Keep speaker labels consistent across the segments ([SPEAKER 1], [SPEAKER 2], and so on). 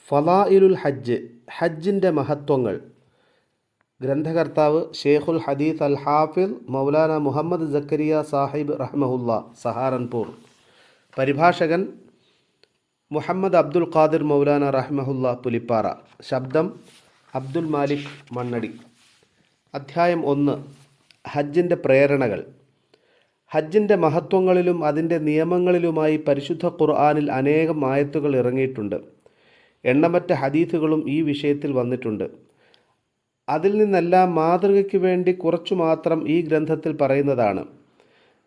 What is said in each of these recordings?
[SPEAKER 1] ഫലായിലുൽ ഹജ്ജ്, ഹജ്ജിൻ്റെ മഹത്വങ്ങൾ. ഗ്രന്ഥകർത്താവ് ഷേഖുൽ ഹദീസ് അൽ ഹാഫിദ് മൗലാന മുഹമ്മദ് സക്കരിയ സാഹിബ് റഹ്മഹുല്ല, സഹാറൻപൂർ. പരിഭാഷകൻ മുഹമ്മദ് അബ്ദുൽ ഖാദിർ മൗലാന റഹ്മഹുല്ല, പുലിപ്പാറ. ശബ്ദം അബ്ദുൽ മാലിക് മണ്ണടി. അധ്യായം 1. ഹജ്ജിൻ്റെ പ്രേരണകൾ. ഹജ്ജിൻ്റെ മഹത്വങ്ങളിലും അതിൻ്റെ നിയമങ്ങളിലുമായി പരിശുദ്ധ ഖുർആനിൽ അനേകം ആയത്തുകൾ ഇറങ്ങിയിട്ടുണ്ട്. എണ്ണമറ്റ ഹദീസുകളും ഈ വിഷയത്തിൽ വന്നിട്ടുണ്ട്. അതിൽ നിന്നെല്ലാം മാതൃകയ്ക്ക് വേണ്ടി കുറച്ചു മാത്രം ഈ ഗ്രന്ഥത്തിൽ പറയുന്നതാണ്.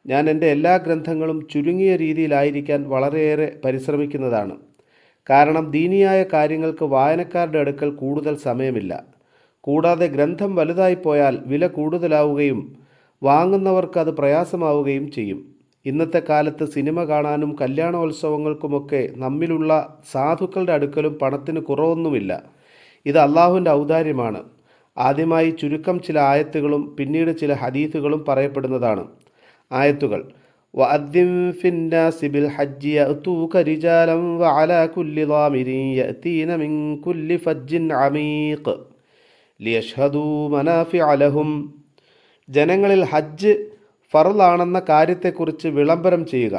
[SPEAKER 1] ഞാൻ എൻ്റെ എല്ലാ ഗ്രന്ഥങ്ങളും ചുരുങ്ങിയ രീതിയിലായിരിക്കാൻ വളരെയേറെ പരിശ്രമിക്കുന്നതാണ്. കാരണം ദീനിയായ കാര്യങ്ങൾക്ക് വായനക്കാരുടെ അടുക്കൽ കൂടുതൽ സമയമില്ല. കൂടാതെ ഗ്രന്ഥം വലുതായിപ്പോയാൽ വില കൂടുതലാവുകയും വാങ്ങുന്നവർക്ക് അത് പ്രയാസമാവുകയും ചെയ്യും. ഇന്നത്തെ കാലത്ത് സിനിമ കാണാനും കല്യാണോത്സവങ്ങൾക്കുമൊക്കെ നമ്മിലുള്ള സാധുക്കളുടെ അടുക്കലും പണത്തിന് കുറവൊന്നുമില്ല. ഇത് അള്ളാഹുവിൻ്റെ ഔദാര്യമാണ്. ആദ്യമായി ചുരുക്കം ചില ആയത്തുകളും പിന്നീട് ചില ഹദീസുകളും പറയപ്പെടുന്നതാണ്. ആയത്തുകൾ: വഅദ്ദിൻ ഫിന്നാസി ബിൽ ഹജ്ജി യഅതൂക റിജാലൻ വഅലാ കുല്ലി ളാമിരിൻ യഅതീന മിൻ കുല്ലി ഫജ്ജിൻ അമീഖ് ലിയശ്ഹദൂ മനാഫിഅ ലഹും. ജനങ്ങളിൽ ഹജ്ജ് ഫർളാണെന്ന കാര്യത്തെക്കുറിച്ച് വിളംബരം ചെയ്യുക.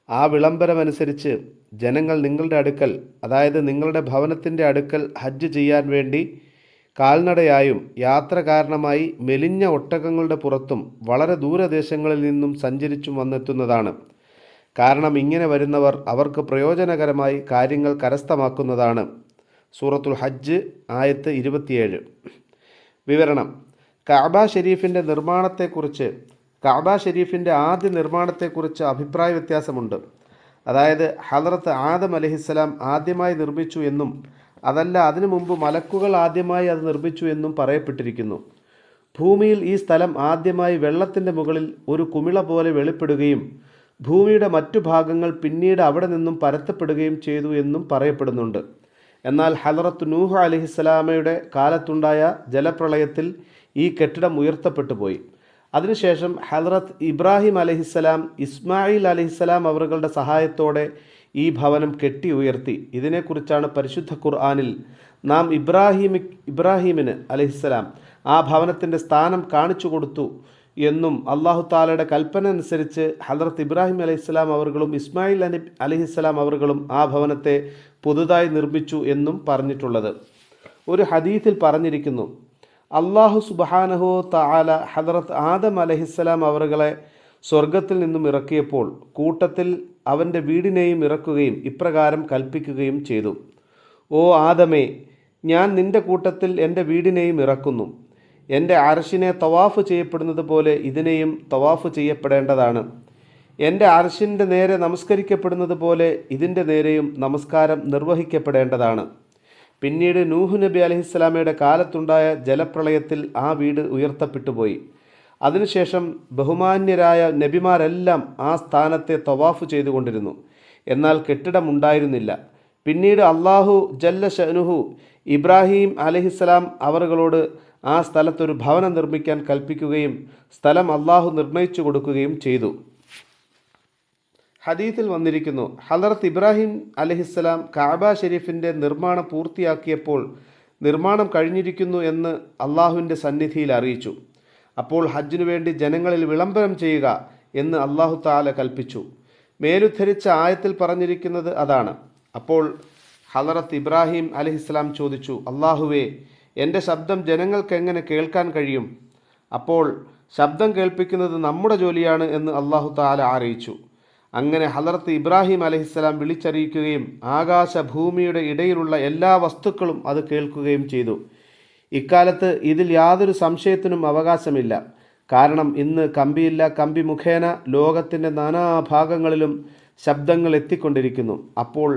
[SPEAKER 1] ആ വിളംബരമനുസരിച്ച് ജനങ്ങൾ നിങ്ങളുടെ അടുക്കൽ, അതായത് നിങ്ങളുടെ ഭവനത്തിൻ്റെ അടുക്കൽ ഹജ്ജ് ചെയ്യാൻ വേണ്ടി കാൽനടയായും യാത്ര കാരണമായി മെലിഞ്ഞ ഒട്ടകങ്ങളുടെ പുറത്തും വളരെ ദൂരദേശങ്ങളിൽ നിന്നും സഞ്ചരിച്ചും വന്നെത്തുന്നതാണ്. കാരണം ഇങ്ങനെ വരുന്നവർ അവർക്ക് പ്രയോജനകരമായി കാര്യങ്ങൾ കരസ്ഥമാക്കുന്നതാണ്. സൂറത്തുൽ ഹജ്ജ് ആയത്ത് 27. വിവരണം. കഅബ ഷരീഫിൻ്റെ നിർമ്മാണത്തെക്കുറിച്ച് കഅബ ഷരീഫിൻ്റെ ആദ്യ നിർമ്മാണത്തെക്കുറിച്ച് അഭിപ്രായ വ്യത്യാസമുണ്ട്. അതായത് ഹദ്റത്ത് ആദം അലൈഹിസ്സലാം ആദ്യമായി നിർമ്മിച്ചു എന്നും അതല്ല അതിനു മുമ്പ് മലക്കുകൾ ആദ്യമായി അത് നിർമ്മിച്ചു എന്നും പറയപ്പെട്ടിരിക്കുന്നു. ഭൂമിയിൽ ഈ സ്ഥലം ആദ്യമായി വെള്ളത്തിൻ്റെ മുകളിൽ ഒരു കുമിള പോലെ വെളിപ്പെടുകയും ഭൂമിയുടെ മറ്റു ഭാഗങ്ങൾ പിന്നീട് അവിടെ നിന്നും പരത്തപ്പെടുകയും ചെയ്തു എന്നും പറയപ്പെടുന്നുണ്ട്. എന്നാൽ ഹദ്റത്ത് നൂഹ് അലൈഹിസ്സലാമയുടെ കാലത്തുണ്ടായ ജലപ്രളയത്തിൽ ഈ കെട്ടിടം ഉയർത്തപ്പെട്ടു പോയി. അതിനുശേഷം ഹദ്റത്ത് ഇബ്രാഹിം അലൈഹിസ്സലാം, ഇസ്മായിൽ അലൈഹിസ്സലാം അവരുടെ സഹായത്തോടെ ഈ ഭവനം കെട്ടി ഉയർത്തി. ഇതിനെക്കുറിച്ചാണ് പരിശുദ്ധ ഖുർആനിൽ നാം ഇബ്രാഹിമിന് അലൈഹിസ്സലാം ആ ഭവനത്തിൻ്റെ സ്ഥാനം കാണിച്ചു കൊടുത്തു എന്നും അള്ളാഹു താലയുടെ കൽപ്പന അനുസരിച്ച് ഹദ്റത്ത് ഇബ്രാഹിം അലൈഹിസ്സലാം അവർകളും ഇസ്മായിൽ അലൈഹിസ്സലാം അവർകളും ആ ഭവനത്തെ പുതുതായി നിർമ്മിച്ചു എന്നും പറഞ്ഞിട്ടുള്ളത്. ഒരു ഹദീസിൽ പറഞ്ഞിരിക്കുന്നു, അള്ളാഹു സുബ്ഹാനഹു തആല ഹദ്റത്ത് ആദം അലൈഹിസ്സലാം അവരുകളെ സ്വർഗത്തിൽ നിന്നും ഇറക്കിയപ്പോൾ കൂട്ടത്തിൽ അവൻ്റെ വീടിനെയും ഇറക്കുകയും ഇപ്രകാരം കൽപ്പിക്കുകയും ചെയ്തു: ഓ ആദമേ, ഞാൻ നിൻ്റെ കൂട്ടത്തിൽ എൻ്റെ വീടിനെയും ഇറക്കുന്നു. എൻ്റെ അർശിനെ തവാഫ് ചെയ്യപ്പെടുന്നത് പോലെ ഇതിനെയും തവാഫ് ചെയ്യപ്പെടേണ്ടതാണ്. എൻ്റെ അർശിൻ്റെ നേരെ നമസ്കരിക്കപ്പെടുന്നത് പോലെ ഇതിൻ്റെ നേരെയും നമസ്കാരം നിർവഹിക്കപ്പെടേണ്ടതാണ്. പിന്നീട് നൂഹ് നബി അലൈഹിസ്സലാമയുടെ കാലത്തുണ്ടായ ജലപ്രളയത്തിൽ ആ വീട് ഉയർത്തപ്പെട്ടുപോയി. അതിനുശേഷം ബഹുമാന്യരായ നബിമാരെല്ലാം ആ സ്ഥാനത്തെ തവാഫ് ചെയ്തുകൊണ്ടിരുന്നു. എന്നാൽ കെട്ടിടമുണ്ടായിരുന്നില്ല. പിന്നീട് അള്ളാഹു ജല്ല ഷഅ്നുഹു ഇബ്രാഹിം അലൈഹിസ്സലാം അവരുകളോട് ആ സ്ഥലത്തൊരു ഭവനം നിർമ്മിക്കാൻ കൽപ്പിക്കുകയും സ്ഥലം അള്ളാഹു നിർണയിച്ചു കൊടുക്കുകയും ചെയ്തു. ഹദീസിൽ വന്നിരിക്കുന്നു, ഹദ്റത്ത് ഇബ്രാഹിം അലൈഹിസ്സലാം കഅബ ഷരീഫിൻ്റെ നിർമ്മാണം പൂർത്തിയാക്കിയപ്പോൾ നിർമ്മാണം കഴിഞ്ഞിരിക്കുന്നു എന്ന് അള്ളാഹുവിൻ്റെ സന്നിധിയിൽ അറിയിച്ചു. അപ്പോൾ ഹജ്ജിനു വേണ്ടി ജനങ്ങളിൽ വിളംബരം ചെയ്യുക എന്ന് അള്ളാഹു തആല കൽപ്പിച്ചു. മേലുദ്ധരിച്ച ആയത്തിൽ പറഞ്ഞിരിക്കുന്നത് അതാണ്. അപ്പോൾ ഹദ്റത്ത് ഇബ്രാഹിം അലൈഹിസ്സലാം ചോദിച്ചു: അള്ളാഹുവേ, എൻ്റെ ശബ്ദം ജനങ്ങൾക്ക് എങ്ങനെ കേൾക്കാൻ കഴിയും? അപ്പോൾ ശബ്ദം കേൾപ്പിക്കുന്നത് നമ്മുടെ ജോലിയാണ് എന്ന് അള്ളാഹു തആല അറിയിച്ചു. അങ്ങനെ ഹദ്റത്ത് ഇബ്രാഹിം അലൈഹിസ്സലാം വിളിച്ചറിയിക്കുകയും ആകാശഭൂമിയുടെ ഇടയിലുള്ള എല്ലാ വസ്തുക്കളും അത് കേൾക്കുകയും ചെയ്തു. ഇക്കാലത്ത് ഇതിൽ യാതൊരു സംശയത്തിനും അവകാശമില്ല. കാരണം ഇന്ന് കമ്പിയില്ല. കമ്പി മുഖേന ലോകത്തിൻ്റെ നാനാഭാഗങ്ങളിലും ശബ്ദങ്ങൾ എത്തിക്കൊണ്ടിരിക്കുന്നു. അപ്പോൾ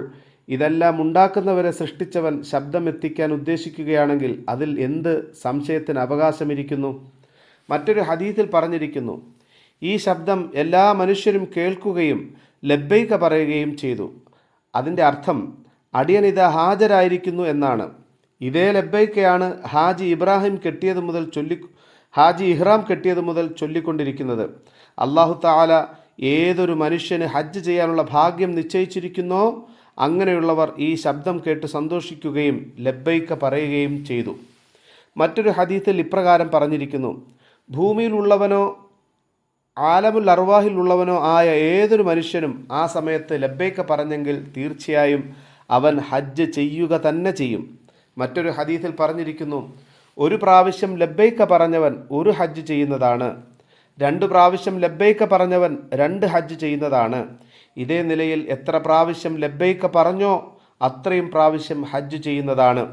[SPEAKER 1] ഇതെല്ലാം ഉണ്ടാക്കുന്നവരെ സൃഷ്ടിച്ചവൻ ശബ്ദം എത്തിക്കാൻ ഉദ്ദേശിക്കുകയാണെങ്കിൽ അതിൽ എന്ത് സംശയത്തിന് അവകാശമിരിക്കുന്നു? മറ്റൊരു ഹദീസിൽ പറഞ്ഞിരിക്കുന്നു, ഈ ശബ്ദം എല്ലാ മനുഷ്യരും കേൾക്കുകയും ലബ്ബൈക പറയുകയും ചെയ്തു. അതിൻ്റെ അർത്ഥം അടിയനിത ഹാജരായിരിക്കുന്നു എന്നാണ്. ഇതേ ലബ്ബൈക്കയാണ് ഹാജി ഇഹ്റാം കെട്ടിയത് മുതൽ ചൊല്ലിക്കൊണ്ടിരിക്കുന്നത്. അള്ളാഹു തആല ഏതൊരു മനുഷ്യന് ഹജ്ജ് ചെയ്യാനുള്ള ഭാഗ്യം നിശ്ചയിച്ചിരിക്കുന്നോ അങ്ങനെയുള്ളവർ ഈ ശബ്ദം കേട്ട് സന്തോഷിക്കുകയും ലബ്ബൈക്ക പറയുകയും ചെയ്തു. മറ്റൊരു ഹദീസിൽ ഇപ്രകാരം പറഞ്ഞിരിക്കുന്നു: ഭൂമിയിലുള്ളവനോ ആലമുൽ അർവാഹിലുള്ളവനോ ആയ ഏതൊരു മനുഷ്യനും ആ സമയത്ത് ലബ്ബൈക്ക പറഞ്ഞെങ്കിൽ തീർച്ചയായും അവൻ ഹജ്ജ് ചെയ്യുക തന്നെ ചെയ്യും. മറ്റൊരു ഹദീസിൽ പറഞ്ഞിരിക്കുന്നു: ഒരു പ്രാവശ്യം ലബ്ബൈക്ക പറഞ്ഞവൻ ഒരു ഹജ്ജ് ചെയ്യുന്നതാണ്, 2 പ്രാവശ്യം ലബ്ബൈക്ക പറഞ്ഞവൻ 2 ഹജ്ജ് ചെയ്യുന്നതാണ്. ഇതേ നിലയിൽ എത്ര പ്രാവശ്യം ലബ്ബൈക്ക പറഞ്ഞോ അത്രയും പ്രാവശ്യം ഹജ്ജ് ചെയ്യുന്നതാണ്.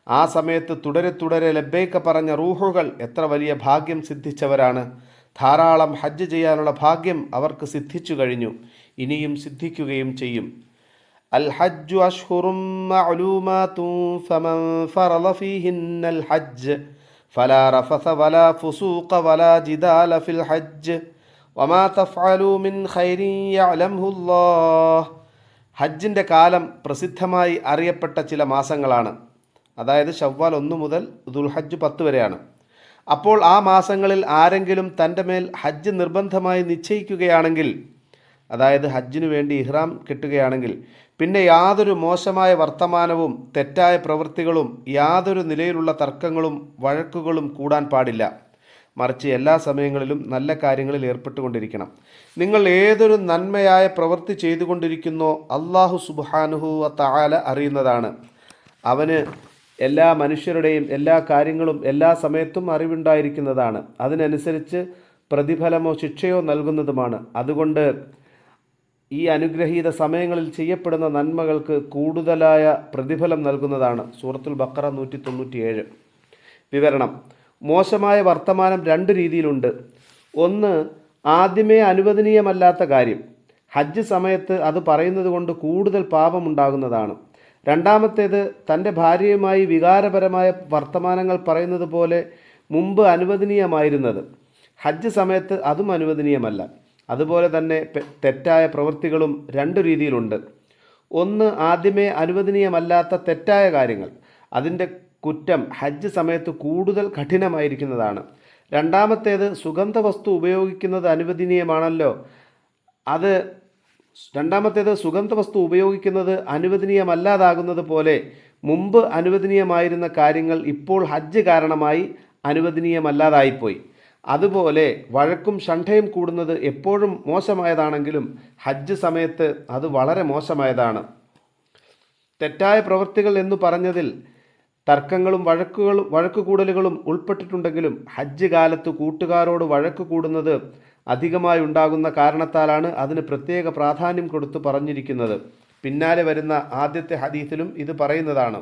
[SPEAKER 1] ആ സമയത്ത് തുടരെ തുടരെ ലബ്ബൈക്ക പറഞ്ഞ റൂഹുകൾ എത്ര വലിയ ഭാഗ്യം സിദ്ധിച്ചവരാണ്. ധാരാളം ഹജ്ജ് ചെയ്യാനുള്ള ഭാഗ്യം അവർക്ക് സിദ്ധിച്ചു കഴിഞ്ഞു, ഇനിയും സിദ്ധിക്കുകയും ചെയ്യും. അൽ ഹജ്ജു അഷ്ഹുറും മഅലൂമാതുൻ ഫമൻ ഫറള ഫീഹിന്നൽ ഹജ്ജ് ഫലാ റഫസ വലാ ഫുസൂഖ വലാ ജിദാല ഫിൽ ഹജ്ജ് വമാ തഫ്അലൂ മിൻ ഖൈരിൻ യഅലമുല്ലാഹ്. ഹജ്ജിൻ്റെ കാലം പ്രസിദ്ധമായി അറിയപ്പെട്ട ചില മാസങ്ങളാണ്. അതായത് ശവ്വാൽ 1 മുതൽ ദുൽഹജ്ജ് 10 വരെയാണ്. അപ്പോൾ ആ മാസങ്ങളിൽ ആരെങ്കിലും തൻ്റെ മേൽ ഹജ്ജ് നിർബന്ധമായി നിശ്ചയിക്കുകയാണെങ്കിൽ, അതായത് ഹജ്ജിനു വേണ്ടി ഇഹ്റാം കെട്ടുകയാണെങ്കിൽ, പിന്നെ യാതൊരു മോശമായ വർത്തമാനവും തെറ്റായ പ്രവൃത്തികളും യാതൊരു നിലയിലുള്ള തർക്കങ്ങളും വഴക്കുകളും കൂടാൻ പാടില്ല. മറിച്ച് എല്ലാ സമയങ്ങളിലും നല്ല കാര്യങ്ങളിൽ ഏർപ്പെട്ടുകൊണ്ടിരിക്കണം. നിങ്ങൾ ഏതൊരു നന്മയായ പ്രവൃത്തി ചെയ്തുകൊണ്ടിരിക്കുന്നോ അല്ലാഹു സുബ്ഹാനഹു വ തആല അറിയുന്നതാണ്. അവന് എല്ലാ മനുഷ്യരുടെയും എല്ലാ കാര്യങ്ങളും എല്ലാ സമയത്തും അറിവുണ്ടായിരിക്കുന്നതാണ്. അതിനനുസരിച്ച് പ്രതിഫലമോ ശിക്ഷയോ നൽകുന്നതുമാണ്. അതുകൊണ്ട് ഈ അനുഗ്രഹീത സമയങ്ങളിൽ ചെയ്യപ്പെടുന്ന നന്മകൾക്ക് കൂടുതലായ പ്രതിഫലം നൽകുന്നതാണ്. സൂറത്തുൽ ബഖറ 197. വിവരണം: മോശമായ വർത്തമാനം 2 രീതിയിലുണ്ട്. ഒന്ന്, ആദ്യമേ അനുവദനീയമല്ലാത്ത കാര്യം. ഹജ്ജ് സമയത്ത് അത് പറയുന്നത് കൊണ്ട് കൂടുതൽ പാപമുണ്ടാകുന്നതാണ്. രണ്ടാമത്തേത്, തൻ്റെ ഭാര്യയുമായി വികാരപരമായ വർത്തമാനങ്ങൾ പറയുന്നത് പോലെ മുമ്പ് അനുവദനീയമായിരുന്നത്. ഹജ്ജ് സമയത്ത് അതും അനുവദനീയമല്ല. അതുപോലെ തന്നെ തെറ്റായ പ്രവൃത്തികളും 2 രീതിയിലുണ്ട്. ഒന്ന്, ആദ്യമേ അനുവദനീയമല്ലാത്ത തെറ്റായ കാര്യങ്ങൾ. അതിൻ്റെ കുറ്റം ഹജ്ജ് സമയത്ത് കൂടുതൽ കഠിനമായിരിക്കുന്നതാണ്. രണ്ടാമത്തേത്, സുഗന്ധവസ്തു ഉപയോഗിക്കുന്നത് അനുവദനീയമാണല്ലോ. സുഗന്ധവസ്തു ഉപയോഗിക്കുന്നത് അനുവദനീയമല്ലാതാകുന്നത് പോലെ മുമ്പ് അനുവദനീയമായിരുന്ന കാര്യങ്ങൾ ഇപ്പോൾ ഹജ്ജ് കാരണമായി അനുവദനീയമല്ലാതായിപ്പോയി. അതുപോലെ വഴക്കും ഷണ്ഠയും കൂടുന്നത് എപ്പോഴും മോശമായതാണെങ്കിലും ഹജ്ജ് സമയത്ത് അത് വളരെ മോശമായതാണ്. തെറ്റായ പ്രവൃത്തികൾ എന്നു പറഞ്ഞതിൽ തർക്കങ്ങളും വഴക്കുകൂടലുകളും ഉൾപ്പെട്ടിട്ടുണ്ടെങ്കിലും ഹജ്ജ് കാലത്ത് കൂട്ടുകാരോട് വഴക്ക് കൂടുന്നത് അധികമായി ഉണ്ടാകുന്ന കാരണത്താലാണ് അതിന് പ്രത്യേക പ്രാധാന്യം കൊടുത്ത് പറഞ്ഞിരിക്കുന്നത്. പിന്നാലെ വരുന്ന ആദ്യത്തെ ഹദീസിലും ഇത് പറയുന്നതാണ്: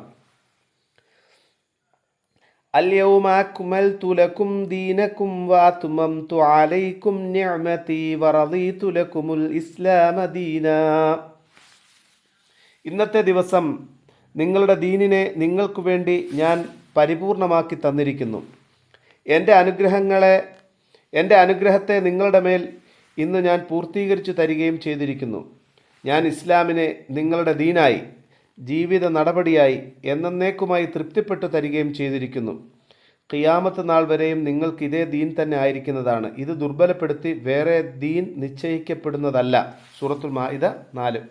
[SPEAKER 1] അൽയൗമ അക്മൽതു ലക്കും ദീനക്കും വഅത്മംതു അലൈക്കും നിഅമതി വറദീതു ലക്കുമുൽ ഇസ്ലാമ ദീനാ. ഇന്നത്തെ ദിവസം നിങ്ങളുടെ ദീനിനെ നിങ്ങൾക്ക് വേണ്ടി ഞാൻ പരിപൂർണമാക്കി തന്നിരിക്കുന്നു. എൻ്റെ അനുഗ്രഹത്തെ നിങ്ങളുടെ മേൽ ഇന്ന് ഞാൻ പൂർത്തീകരിച്ചു തരികയും ചെയ്തിരിക്കുന്നു. ഞാൻ ഇസ്ലാമിനെ നിങ്ങളുടെ ദീനായി, ജീവിത നടപടിയായി എന്നേക്കുമായി തൃപ്തിപ്പെട്ടു തരികയും ചെയ്തിരിക്കുന്നു. ഖിയാമത്ത് നാൾ വരെയും നിങ്ങൾക്ക് ഇതേ ദീൻ തന്നെ ആയിരിക്കുന്നതാണ്. ഇത് ദുർബലപ്പെടുത്തി വേറെ ദീൻ നിശ്ചയിക്കപ്പെടുന്നതല്ല. സൂറത്തുൽ മാഇദ 4.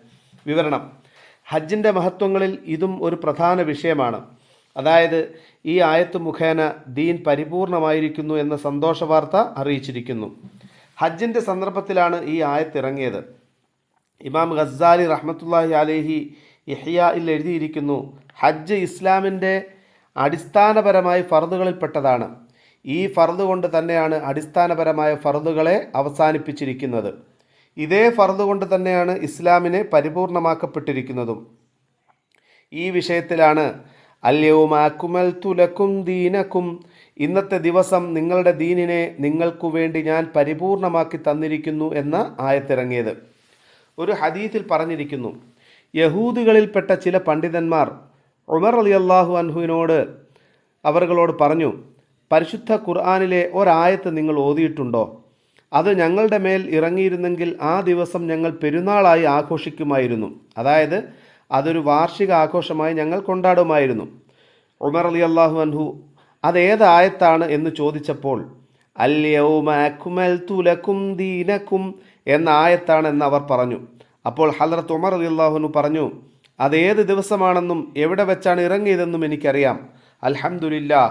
[SPEAKER 1] വിവരണം: ഹജ്ജിൻ്റെ മഹത്വങ്ങളിൽ ഇതും ഒരു പ്രധാന വിഷയമാണ്. അതായത് ഈ ആയത്ത് മുഖേന ദീൻ പരിപൂർണമായിരിക്കുന്നു എന്ന സന്തോഷ വാർത്ത അറിയിച്ചിരിക്കുന്നു. ഹജ്ജിൻ്റെ സന്ദർഭത്തിലാണ് ഈ ആയത്ത് ഇറങ്ങിയത്. ഇമാം ഗസ്സാലി റഹ്മത്തുള്ളാഹി അലൈഹി ഇഹ്യായിൽ എഴുതിയിരിക്കുന്നു: ഹജ്ജ് ഇസ്ലാമിൻ്റെ അടിസ്ഥാനപരമായ ഫർദുകളിൽപ്പെട്ടതാണ്. ഈ ഫർദ് കൊണ്ട് തന്നെയാണ് അടിസ്ഥാനപരമായ ഫർദുകളെ അവസാനിപ്പിച്ചിരിക്കുന്നത്. ഇതേ ഫർദ് കൊണ്ട് തന്നെയാണ് ഇസ്ലാമിനെ പരിപൂർണമാക്കപ്പെട്ടിരിക്കുന്നതും. ഈ വിഷയത്തിലാണ് അൽയൗമ അക്മൽതു ലക്കും ദീനക്കും, ഇന്നത്തെ ദിവസം നിങ്ങളുടെ ദീനിനെ നിങ്ങൾക്കു വേണ്ടി ഞാൻ പരിപൂർണമാക്കി തന്നിരിക്കുന്നു എന്ന ആയത്തിറങ്ങിയത്. ഒരു ഹദീസിൽ പറഞ്ഞിരിക്കുന്നു: യഹൂദികളിൽപ്പെട്ട ചില പണ്ഡിതന്മാർ ഉമർ റളിയല്ലാഹു അൻഹുവിനോട് അവர்களോട് പറഞ്ഞു, പരിശുദ്ധ ഖുർആനിലെ ഒരായത്ത് നിങ്ങൾ ഓതിയിട്ടുണ്ടോ? അത് ഞങ്ങളുടെ മേൽ ഇറങ്ങിയിരുന്നെങ്കിൽ ആ ദിവസം ഞങ്ങൾ പെരുന്നാളായി ആഘോഷിക്കുമായിരുന്നു. അതായത് അതൊരു വാർഷിക ആഘോഷമായി ഞങ്ങൾ കൊണ്ടാടുമായിരുന്നു. ഉമർ റളിയല്ലാഹു അൻഹു അതേത് ആയത്താണ് എന്ന് ചോദിച്ചപ്പോൾ അൽയൗമ അക്മൽതു ലക്കും ദീനക്കും എന്ന ആയത്താണ് എന്ന് അവർ പറഞ്ഞു. അപ്പോൾ ഹദ്റത്ത് ഉമർ റളിയല്ലാഹു അൻഹു പറഞ്ഞു, അതേത് ദിവസമാണെന്നും എവിടെ വെച്ചാണ് ഇറങ്ങിയതെന്നും എനിക്കറിയാം. അൽഹംദുലില്ലാ,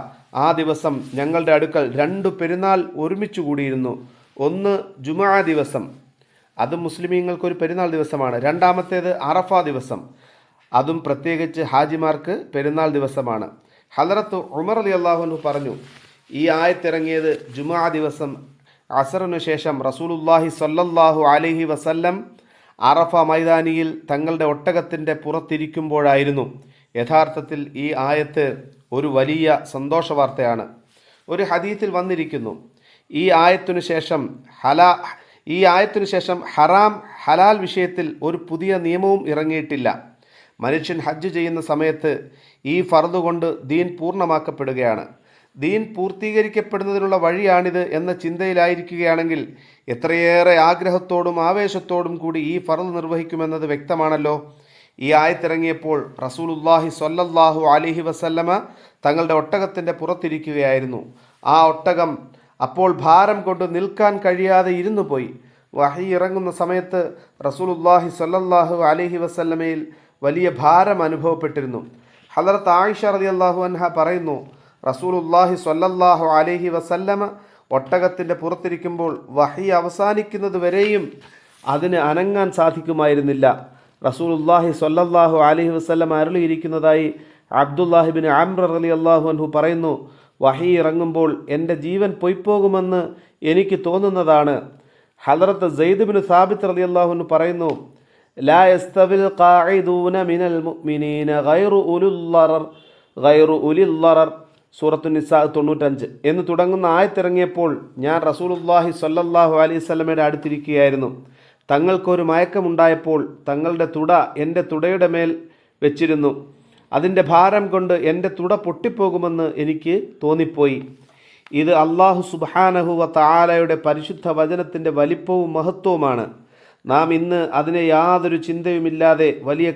[SPEAKER 1] ആ ദിവസം ഞങ്ങളുടെ അടുക്കൽ 2 പെരുന്നാൾ ഒരുമിച്ച് കൂടിയിരുന്നു. ഒന്ന് ജുമുഅ ദിവസം, അത് മുസ്ലിമീങ്ങൾക്കൊരു പെരുന്നാൾ ദിവസമാണ്. രണ്ടാമത്തേത് അറഫ ദിവസം, അതും പ്രത്യേകിച്ച് ഹാജിമാർക്ക് പെരുന്നാൾ ദിവസമാണ്. ഹദറത്ത് ഉമർ റളിയല്ലാഹു അൻഹു പറഞ്ഞു, ഈ ആയത്തിറങ്ങിയത് ജുമുഅ ദിവസം അസറിനു ശേഷം റസൂലുള്ളാഹി സ്വല്ലല്ലാഹു അലൈഹി വസല്ലം അറഫ മൈതാനിയിൽ തങ്ങളുടെ ഒട്ടകത്തിൻ്റെ പുറത്തിരിക്കുമ്പോഴായിരുന്നു. യഥാർത്ഥത്തിൽ ഈ ആയത്ത് ഒരു വലിയ സന്തോഷ വാർത്തയാണ്. ഒരു ഹദീത്തിൽ വന്നിരിക്കുന്നു, ഈ ആയത്തിനു ശേഷം ഹറാം ഹലാൽ വിഷയത്തിൽ ഒരു പുതിയ നിയമവും ഇറങ്ങിയിട്ടില്ല. മനുഷ്യൻ ഹജ്ജ് ചെയ്യുന്ന സമയത്ത് ഈ ഫർദ് കൊണ്ട് ദീൻ പൂർണ്ണമാക്കപ്പെടുകയാണ്. ദീൻ പൂർത്തീകരിക്കപ്പെടുന്നതിനുള്ള വഴിയാണിത് എന്ന ചിന്തയിലായിരിക്കുകയാണെങ്കിൽ എത്രയേറെ ആഗ്രഹത്തോടും ആവേശത്തോടും കൂടി ഈ ഫർദ് നിർവഹിക്കുമെന്നത് വ്യക്തമാണല്ലോ. ഈ ആയത്തിറങ്ങിയപ്പോൾ റസൂലുള്ളാഹി സ്വല്ലല്ലാഹു അലൈഹി വസല്ലമ തങ്ങളുടെ ഒട്ടകത്തിൻ്റെ പുറത്തിരിക്കുകയായിരുന്നു. ആ ഒട്ടകം അപ്പോൾ ഭാരം കൊണ്ട് നിൽക്കാൻ കഴിയാതെ ഇരുന്നു പോയി. വഹി ഇറങ്ങുന്ന സമയത്ത് റസൂലുള്ളാഹി സ്വല്ലല്ലാഹു അലൈഹി വസല്ലമയിൽ വലിയ ഭാരം അനുഭവപ്പെട്ടിരുന്നു. ഹദറത്ത് ആയിഷ റളിയല്ലാഹു അൻഹ പറയുന്നു, റസൂലുള്ളാഹി സ്വല്ലല്ലാഹു അലൈഹി വസല്ലമ ഒട്ടകത്തിൻ്റെ പുറത്തിരിക്കുമ്പോൾ വഹി അവസാനിക്കുന്നത് വരെയും അതിന് അനങ്ങാൻ സാധിക്കുമായിരുന്നില്ല. റസൂലുള്ളാഹി സ്വല്ലല്ലാഹു അലൈഹി വസല്ലമ അരുളിയിരിക്കുന്നതായി അബ്ദുല്ലാഹിബിൻ അംർ റളിയല്ലാഹു അൻഹു പറയുന്നു, വഹി ഇറങ്ങുമ്പോൾ എൻ്റെ ജീവൻ പൊയ്പോകുമെന്ന് എനിക്ക് തോന്നുന്നതാണ്. ഹദറത്ത് സെയ്ദ് ബിൻ സാബിത്ത് റളിയല്ലാഹു അൻഹു പറയുന്നു, ലാ യസ്തവിൽ ഖാഇദൂന മിനൽ മുഅ്മിനീന ഗൈറു ഉലിൽ ളറർ സൂറത്തു നിസാ 95 എന്ന് തുടങ്ങുന്ന ആയത്തിറങ്ങിയപ്പോൾ ഞാൻ റസൂലുള്ളാഹി സ്വല്ലല്ലാഹു അലൈഹി വസല്ലമയുടെ അടുത്തിരിക്കുകയായിരുന്നു. തങ്ങൾക്കൊരു മയക്കമുണ്ടായപ്പോൾ തങ്ങളുടെ തുട എൻ്റെ തുടയുടെ മേൽ വെച്ചിരുന്നു. അതിൻ്റെ ഭാരം കൊണ്ട് എൻ്റെ തുട പൊട്ടിപ്പോകുമെന്ന് എനിക്ക് തോന്നിപ്പോയി. ഇത് അല്ലാഹു സുബ്ഹാനഹു വ തആലയുടെ പരിശുദ്ധ വചനത്തിൻ്റെ വലിപ്പവും മഹത്വവുമാണ്. നാം ഇന്ന് അതിനെ യാതൊരു ചിന്തയുമില്ലാതെ വലിയ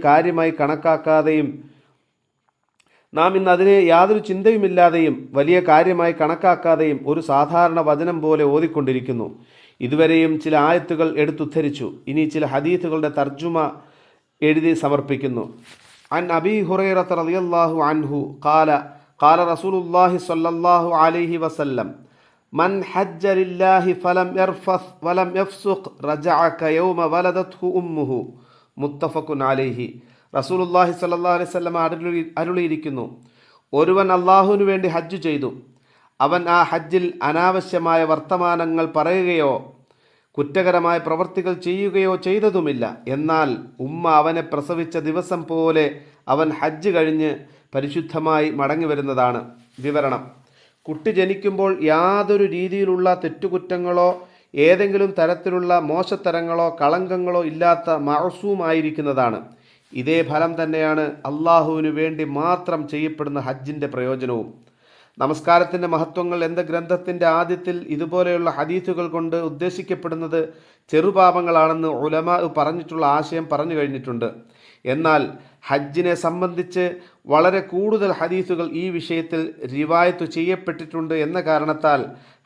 [SPEAKER 1] കാര്യമായി കണക്കാക്കാതെയും ഒരു സാധാരണ വചനം പോലെ ഓതിക്കൊണ്ടിരിക്കുന്നു. ഇതുവരെയും ചില ആയത്തുകൾ എടുത്തുദ്ധരിച്ചു. ഇനി ചില ഹദീസുകളുടെ തർജുമ എഴുതി സമർപ്പിക്കുന്നു. അൻ അബീ ഹുറൈറത റളിയല്ലാഹു അൻഹു ഖാല റസൂലുള്ളാഹി സ്വല്ലല്ലാഹു അലൈഹി വസല്ലം മൻ ഹജ്ജ ലില്ലാഹി ഫലം യർഫസ് വലം യഫ്സുഖ് റജഅ കയൗമ വലദത്ഹു ഉമ്മുഹു മുത്തഫഖുൻ അലൈഹി. റസൂലുള്ളാഹി സ്വല്ലല്ലാഹു അലൈഹി വസല്ലം അരുളിയിരിക്കുന്നു, ഒരുവൻ അള്ളാഹുവിനു വേണ്ടി ഹജ്ജ് ചെയ്തു, അവൻ ആ ഹജ്ജിൽ അനാവശ്യമായ വർത്തമാനങ്ങൾ പറയുകയോ കുറ്റകരമായ പ്രവൃത്തികൾ ചെയ്യുകയോ ചെയ്തതുമില്ല. എന്നാൽ ഉമ്മ അവനെ പ്രസവിച്ച ദിവസം പോലെ അവൻ ഹജ്ജ് കഴിഞ്ഞ് പരിശുദ്ധമായി മടങ്ങി വരുന്നതാണ്. വിവരണം: കുട്ടി ജനിക്കുമ്പോൾ യാതൊരു രീതിയിലുള്ള തെറ്റുകുറ്റങ്ങളോ ഏതെങ്കിലും തരത്തിലുള്ള മോശത്തരങ്ങളോ കളങ്കങ്ങളോ ഇല്ലാത്ത മഅസൂമായിരിക്കുന്നതാണ്. ഇതേ ഫലം തന്നെയാണ് അള്ളാഹുവിനു വേണ്ടി മാത്രം ചെയ്യപ്പെടുന്ന ഹജ്ജിൻ്റെ പ്രയോജനവും. നമസ്കാരത്തിൻ്റെ മഹത്വങ്ങൾ എന്ന ഗ്രന്ഥത്തിൻ്റെ ആദ്യത്തിൽ ഇതുപോലെയുള്ള ഹദീസുകൾ കൊണ്ട് ഉദ്ദേശിക്കപ്പെടുന്നത് ചെറുപാപങ്ങളാണെന്ന് ഉലമാ പറഞ്ഞിട്ടുള്ള ആശയം പറഞ്ഞു കഴിഞ്ഞിട്ടുണ്ട്. എന്നാൽ ഹജ്ജിനെ സംബന്ധിച്ച് വളരെ കൂടുതൽ ഹദീസുകൾ ഈ വിഷയത്തിൽ റിവായത്ത് ചെയ്യപ്പെട്ടിട്ടുണ്ട് എന്ന കാരണത്താൽ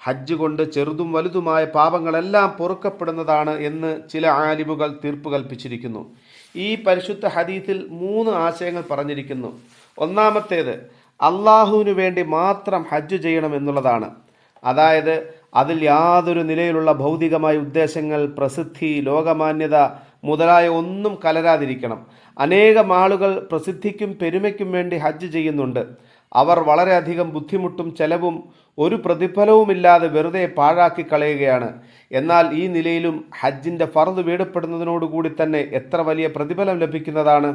[SPEAKER 1] ഹജ്ജ് കൊണ്ട് ചെറുതും വലുതുമായ പാപങ്ങളെല്ലാം പൊറുക്കപ്പെടുന്നതാണ് എന്ന് ചില ആലിമുകൾ തീർപ്പ് കൽപ്പിച്ചിരിക്കുന്നു. ഈ പരിശുദ്ധ ഹദീസിൽ 3 ആശയങ്ങൾ പറഞ്ഞിരിക്കുന്നു. ഒന്നാമത്തേത് അള്ളാഹുവിനു വേണ്ടി മാത്രം ഹജ്ജ് ചെയ്യണം എന്നുള്ളതാണ്. അതായത് അതിൽ യാതൊരു നിലയിലുള്ള ഭൗതികമായ ഉദ്ദേശങ്ങൾ, പ്രസിദ്ധി, ലോകമാന്യത മുതലായ ഒന്നും കലരാതിരിക്കണം. അനേകം ആളുകൾ പ്രസിദ്ധിക്കും പെരുമയ്ക്കും വേണ്ടി ഹജ്ജ് ചെയ്യുന്നുണ്ട്. അവർ വളരെയധികം ബുദ്ധിമുട്ടും ചെലവും ഒരു പ്രതിഫലവുമില്ലാതെ വെറുതെ പാഴാക്കി കളയുകയാണ്. എന്നാൽ ഈ നിലയിലും ഹജ്ജിൻ്റെ ഫർദ് വീടപ്പെടുന്നതിനോടുകൂടി തന്നെ എത്ര വലിയ പ്രതിഫലം ലഭിക്കുന്നതാണ്.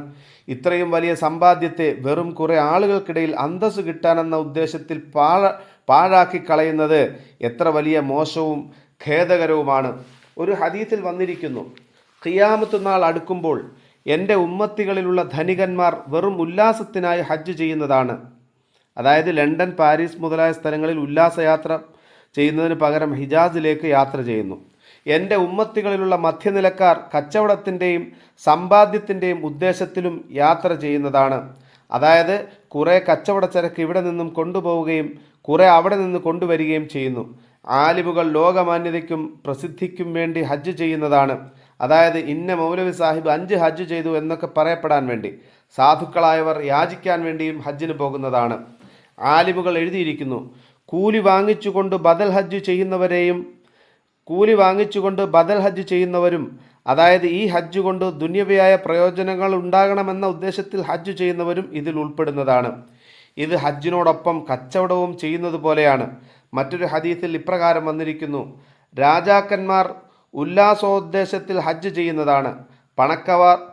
[SPEAKER 1] ഇത്രയും വലിയ സമ്പാദ്യത്തെ വെറും കുറേ ആളുകൾക്കിടയിൽ അന്തസ്സ് കിട്ടാനെന്ന ഉദ്ദേശത്തിൽ പാഴാക്കി കളയുന്നത് എത്ര വലിയ മോശവും ഖേദകരവുമാണ്. ഒരു ഹദീസിൽ വന്നിരിക്കുന്നു, ഖിയാമത്ത് നാൾ അടുക്കുമ്പോൾ എൻ്റെ ഉമ്മത്തികളിലുള്ള ധനികന്മാർ വെറും ഉല്ലാസത്തിനായി ഹജ്ജ് ചെയ്യുന്നതാണ്. അതായത് ലണ്ടൻ, പാരീസ് മുതലായ സ്ഥലങ്ങളിൽ ഉല്ലാസയാത്ര ചെയ്യുന്നതിന് പകരം ഹിജാസിലേക്ക് യാത്ര ചെയ്യുന്നു. എൻ്റെ ഉമ്മത്തികളിലുള്ള മധ്യനിലക്കാർ കച്ചവടത്തിൻ്റെയും സമ്പാദ്യത്തിൻ്റെയും ഉദ്ദേശത്തിലും യാത്ര ചെയ്യുന്നതാണ്. അതായത് കുറേ കച്ചവട ചരക്ക് ഇവിടെ നിന്നും കൊണ്ടുപോവുകയും കുറേ അവിടെ നിന്ന് കൊണ്ടുവരികയും ചെയ്യുന്നു. ആലിമുകൾ ലോകമാന്യതയ്ക്കും പ്രസിദ്ധിക്കും വേണ്ടി ഹജ്ജ് ചെയ്യുന്നതാണ്. അതായത് ഇന്ന മൗലവി സാഹിബ് 5 ഹജ്ജ് ചെയ്തു എന്നൊക്കെ പറയപ്പെടാൻ വേണ്ടി. സാധുക്കളായവർ യാചിക്കാൻ വേണ്ടിയും ഹജ്ജിന് പോകുന്നതാണ്. ആലിമുകൾ എഴുതിയിരിക്കുന്നു, കൂലി വാങ്ങിച്ചുകൊണ്ട് ബദൽ ഹജ്ജ് ചെയ്യുന്നവരും, അതായത് ഈ ഹജ്ജ് കൊണ്ട് ദുന്യവയായ പ്രയോജനങ്ങൾ ഉണ്ടാകണമെന്ന ഉദ്ദേശത്തിൽ ഹജ്ജ് ചെയ്യുന്നവരും ഇതിൽ ഉൾപ്പെടുന്നതാണ്. ഇത് ഹജ്ജിനോടൊപ്പം കച്ചവടവും ചെയ്യുന്നത് പോലെയാണ്. മറ്റൊരു ഹദീസിൽ ഇപ്രകാരം വന്നിരിക്കുന്നു, രാജാക്കന്മാർ ഉല്ലാസോദ്ദേശത്തിൽ ഹജ്ജ് ചെയ്യുന്നതാണ്,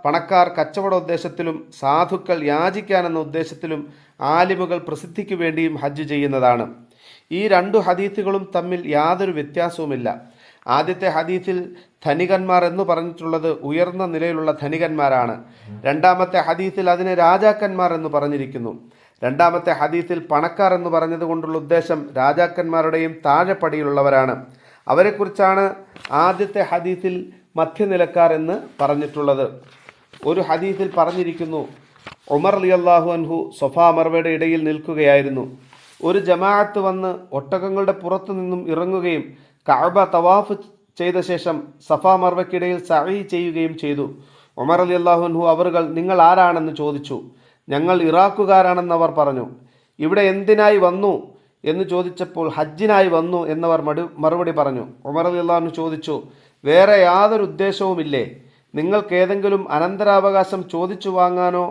[SPEAKER 1] പണക്കാർ കച്ചവടോദ്ദേശത്തിലും സാധുക്കൾ യാചിക്കാനെന്ന ഉദ്ദേശത്തിലും ആലിമുകൾ പ്രസിദ്ധിക്ക് വേണ്ടിയും ഹജ്ജ് ചെയ്യുന്നതാണ്. ഈ രണ്ടു ഹദീസുകളും തമ്മിൽ യാതൊരു വ്യത്യാസവുമില്ല. ആദ്യത്തെ ഹദീസിൽ ധനികന്മാർ എന്ന് പറഞ്ഞിട്ടുള്ളത് ഉയർന്ന നിലയിലുള്ള ധനികന്മാരാണ്. രണ്ടാമത്തെ ഹദീസിൽ അതിനെ രാജാക്കന്മാർ എന്ന് പറഞ്ഞിരിക്കുന്നു. രണ്ടാമത്തെ ഹദീസിൽ പണക്കാർ എന്ന് പറഞ്ഞത് കൊണ്ടുള്ള ഉദ്ദേശം രാജാക്കന്മാരുടെയും താഴെപ്പടിയിലുള്ളവരാണ്. അവരെക്കുറിച്ചാണ് ആദ്യത്തെ ഹദീസിൽ മധ്യനിലക്കാർ എന്ന് പറഞ്ഞിട്ടുള്ളത്. ഒരു ഹദീസിൽ പറഞ്ഞിരിക്കുന്നു, ഉമർ റളിയല്ലാഹു അൻഹു സഫാ മർവയുടെ ഇടയിൽ നിൽക്കുകയായിരുന്നു. ഒരു ജമാഅത്ത് വന്ന് ഒട്ടകങ്ങളുടെ പുറത്തു നിന്നും ഇറങ്ങുകയും കഅബ തവാഫ് ചെയ്ത ശേഷം സഫാ മർവയ്ക്കിടയിൽ സഅയ് ചെയ്യുകയും ചെയ്തു. ഉമർ റളിയല്ലാഹു അൻഹു അവர்கள் നിങ്ങൾ ആരാണെന്ന് ചോദിച്ചു. ഞങ്ങൾ ഇറാഖുകാരാണെന്ന് അവർ പറഞ്ഞു. ഇവിടെ എന്തിനായി വന്നു എന്ന് ചോദിച്ചപ്പോൾ ഹജ്ജിനായി വന്നു എന്നവർ മറുപടി പറഞ്ഞു. ഉമർ റളിയല്ലാഹു അൻഹു ചോദിച്ചു, വേറെ യാതൊരു ഉദ്ദേശവുമില്ലേ? നിങ്ങൾക്ക് ഏതെങ്കിലും അനന്തരാവകാശം ചോദിച്ചു വാങ്ങാനോ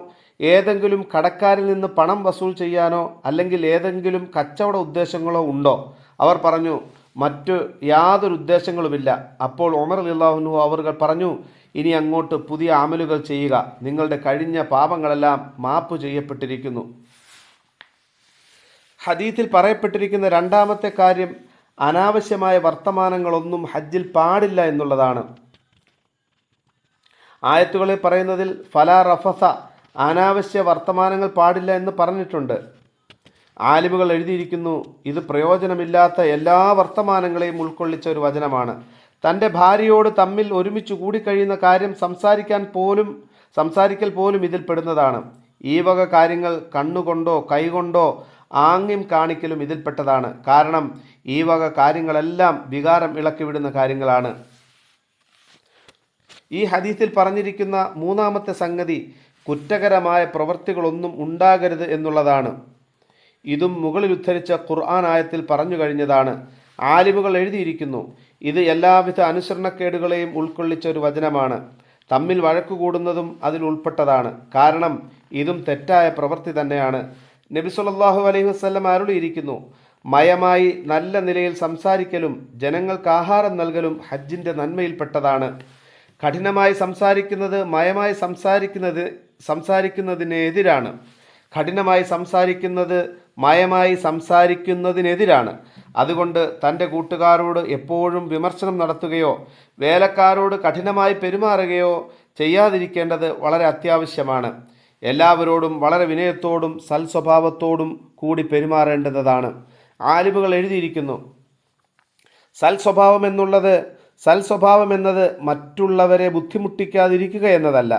[SPEAKER 1] ഏതെങ്കിലും കടക്കാരിൽ നിന്ന് പണം വസൂൽ ചെയ്യാനോ അല്ലെങ്കിൽ ഏതെങ്കിലും കച്ചവട ഉദ്ദേശങ്ങളോ ഉണ്ടോ? അവർ പറഞ്ഞു, മറ്റു യാതൊരു ഉദ്ദേശങ്ങളുമില്ല. അപ്പോൾ ഉമർ റളിയല്ലാഹു അൻഹു അവർ പറഞ്ഞു, ഇനി അങ്ങോട്ട് പുതിയ അമലുകൾ ചെയ്യുക, നിങ്ങളുടെ കഴിഞ്ഞ പാപങ്ങളെല്ലാം മാപ്പ് ചെയ്യപ്പെട്ടിരിക്കുന്നു. ഹദീസിൽ പറയപ്പെട്ടിരിക്കുന്ന രണ്ടാമത്തെ കാര്യം അനാവശ്യമായ വർത്തമാനങ്ങളൊന്നും ഹജ്ജിൽ പാടില്ല എന്നുള്ളതാണ്. ആയത്തുകളിൽ പറയുന്നതിൽ ഫലാ റഫസ, അനാവശ്യ വർത്തമാനങ്ങൾ പാടില്ല എന്ന് പറഞ്ഞിട്ടുണ്ട്. ആലിമുകൾ എഴുതിയിരിക്കുന്നു, ഇത് പ്രയോജനമില്ലാത്ത എല്ലാ വർത്തമാനങ്ങളെയും ഉൾക്കൊള്ളിച്ച ഒരു വചനമാണ്. തൻ്റെ ഭാര്യയോട് തമ്മിൽ ഒരുമിച്ച് കൂടിക്കഴിയുന്ന കാര്യം സംസാരിക്കൽ പോലും ഇതിൽ പെടുന്നതാണ്. ഈ വക കാര്യങ്ങൾ കണ്ണുകൊണ്ടോ കൈകൊണ്ടോ ആംഗ്യം കാണിക്കലും ഇതിൽപ്പെട്ടതാണ്. കാരണം ഈ വക കാര്യങ്ങളെല്ലാം വികാരം ഇളക്കിവിടുന്ന കാര്യങ്ങളാണ്. ഈ ഹദീസിൽ പറഞ്ഞിരിക്കുന്ന മൂന്നാമത്തെ സംഗതി കുറ്റകരമായ പ്രവൃത്തികളൊന്നും ഉണ്ടാകരുത് എന്നുള്ളതാണ്. ഇതും മുകളിൽ ഉദ്ധരിച്ച ഖുർആൻ ആയത്തിൽ പറഞ്ഞു കഴിഞ്ഞതാണ്. ആലിമുകൾ എഴുതിയിരിക്കുന്നു, ഇത് എല്ലാവിധ അനുസരണക്കേടുകളെയും ഉൾക്കൊള്ളിച്ച ഒരു വചനമാണ്. തമ്മിൽ വഴക്കുകൂടുന്നതും അതിൽ ഉൾപ്പെട്ടതാണ്. കാരണം ഇതും തെറ്റായ പ്രവൃത്തി തന്നെയാണ്. നബി സല്ലല്ലാഹു അലൈഹി വസല്ലം അരുളിയിരിക്കുന്നു, മയമായി നല്ല നിലയിൽ സംസാരിക്കലും ജനങ്ങൾക്ക് ആഹാരം നൽകലും ഹജ്ജിൻ്റെ നന്മയിൽപ്പെട്ടതാണ്. കഠിനമായി സംസാരിക്കുന്നത് മയമായി സംസാരിക്കുന്നതിനെതിരാണ്. കഠിനമായി സംസാരിക്കുന്നത് മയമായി സംസാരിക്കുന്നതിനെതിരാണ്. അതുകൊണ്ട് തൻ്റെ കൂട്ടുകാരോട് എപ്പോഴും വിമർശനം നടത്തുകയോ വേലക്കാരോട് കഠിനമായി പെരുമാറുകയോ ചെയ്യാതിരിക്കേണ്ടത് വളരെ അത്യാവശ്യമാണ്. എല്ലാവരോടും വളരെ വിനയത്തോടും സൽസ്വഭാവത്തോടും കൂടി പെരുമാറേണ്ടതാണ്. ആലിമുകൾ എഴുതിയിരിക്കുന്നു, സൽസ്വഭാവം എന്നത് മറ്റുള്ളവരെ ബുദ്ധിമുട്ടിക്കാതിരിക്കുക എന്നതല്ല,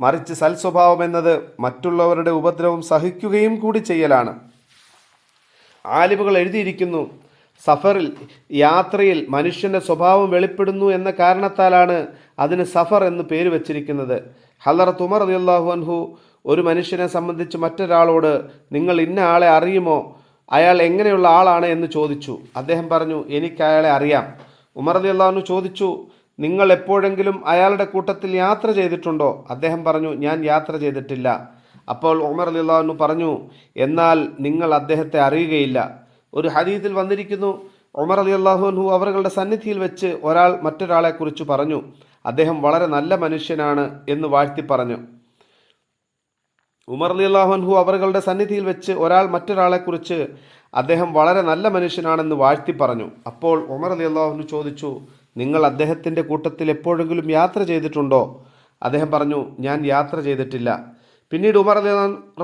[SPEAKER 1] മറിച്ച് സൽസ്വഭാവം എന്നത് മറ്റുള്ളവരുടെ ഉപദ്രവം സഹിക്കുകയും കൂടി ചെയ്യലാണ്. ആലിമുകൾ എഴുതിയിരിക്കുന്നു, സഫറിൽ യാത്രയിൽ മനുഷ്യൻ്റെ സ്വഭാവം വെളിപ്പെടുന്നു എന്ന കാരണത്താലാണ് അതിന് സഫർ എന്ന് പേര് വച്ചിരിക്കുന്നത്. ഹളറത്ത് ഉമർ റളിയല്ലാഹു അൻഹു ഒരു മനുഷ്യനെ സംബന്ധിച്ച് മറ്റൊരാളോട് നിങ്ങൾ ഇന്ന ആളെ അറിയുമോ, അയാൾ എങ്ങനെയുള്ള ആളാണ് എന്ന് ചോദിച്ചു. അദ്ദേഹം പറഞ്ഞു, എനിക്ക് അയാളെ അറിയാം. ഉമർ റളിയല്ലാഹു അൻഹു ചോദിച്ചു, നിങ്ങൾ എപ്പോഴെങ്കിലും അയാളുടെ കൂട്ടത്തിൽ യാത്ര ചെയ്തിട്ടുണ്ടോ? അദ്ദേഹം പറഞ്ഞു, ഞാൻ യാത്ര ചെയ്തിട്ടില്ല. അപ്പോൾ ഉമർ റളിയല്ലാഹു അൻഹു പറഞ്ഞു, എന്നാൽ നിങ്ങൾ അദ്ദേഹത്തെ അറിയുകയില്ല. ഒരു ഹദീസിൽ വന്നിരിക്കുന്നു, ഉമർ റളിയല്ലാഹു അൻഹു അവരുടെ സന്നിധിയിൽ വെച്ച് ഒരാൾ മറ്റൊരാളെക്കുറിച്ച് പറഞ്ഞു, അദ്ദേഹം വളരെ നല്ല മനുഷ്യനാണ് എന്ന് വാഴ്ത്തി പറഞ്ഞു. ഉമർ റളിയല്ലാഹു അൻഹു അവരുടെ സന്നിധിയിൽ വെച്ച് ഒരാൾ മറ്റൊരാളെക്കുറിച്ച് അദ്ദേഹം വളരെ നല്ല മനുഷ്യനാണെന്ന് വാഴ്ത്തി പറഞ്ഞു. അപ്പോൾ ഉമർ റളിയല്ലാഹു അൻഹു ചോദിച്ചു, നിങ്ങൾ അദ്ദേഹത്തിൻ്റെ കൂട്ടത്തിൽ എപ്പോഴെങ്കിലും യാത്ര ചെയ്തിട്ടുണ്ടോ? അദ്ദേഹം പറഞ്ഞു, ഞാൻ യാത്ര ചെയ്തിട്ടില്ല. പിന്നീട് ഉമർ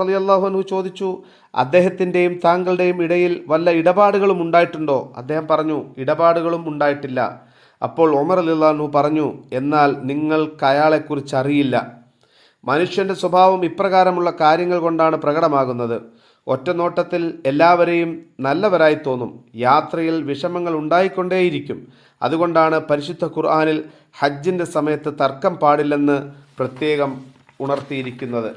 [SPEAKER 1] റളിയല്ലാഹു അൻഹു ചോദിച്ചു, അദ്ദേഹത്തിൻ്റെയും താങ്കളുടെയും ഇടയിൽ വല്ല ഇടപാടുകളും ഉണ്ടായിട്ടുണ്ടോ? അദ്ദേഹം പറഞ്ഞു, ഇടപാടുകളും ഉണ്ടായിട്ടില്ല. അപ്പോൾ ഉമർ റളിയല്ലാഹു അൻഹു പറഞ്ഞു, എന്നാൽ നിങ്ങൾക്ക് അയാളെക്കുറിച്ച് അറിയില്ല. മനുഷ്യൻ്റെ സ്വഭാവം ഇപ്രകാരമുള്ള കാര്യങ്ങൾ കൊണ്ടാണ് പ്രകടമാകുന്നത്. ഒറ്റ നോട്ടത്തിൽ എല്ലാവരെയും നല്ലവരായി തോന്നും. യാത്രയിൽ വിഷമങ്ങൾ ഉണ്ടായിക്കൊണ്ടേയിരിക്കും. അതുകൊണ്ടാണ് പരിശുദ്ധ ഖുർആനിൽ ഹജ്ജിൻ്റെ സമയത്ത് തർക്കം പാടില്ലെന്ന് പ്രത്യേകം ഉണർത്തിയിരിക്കുന്നത്.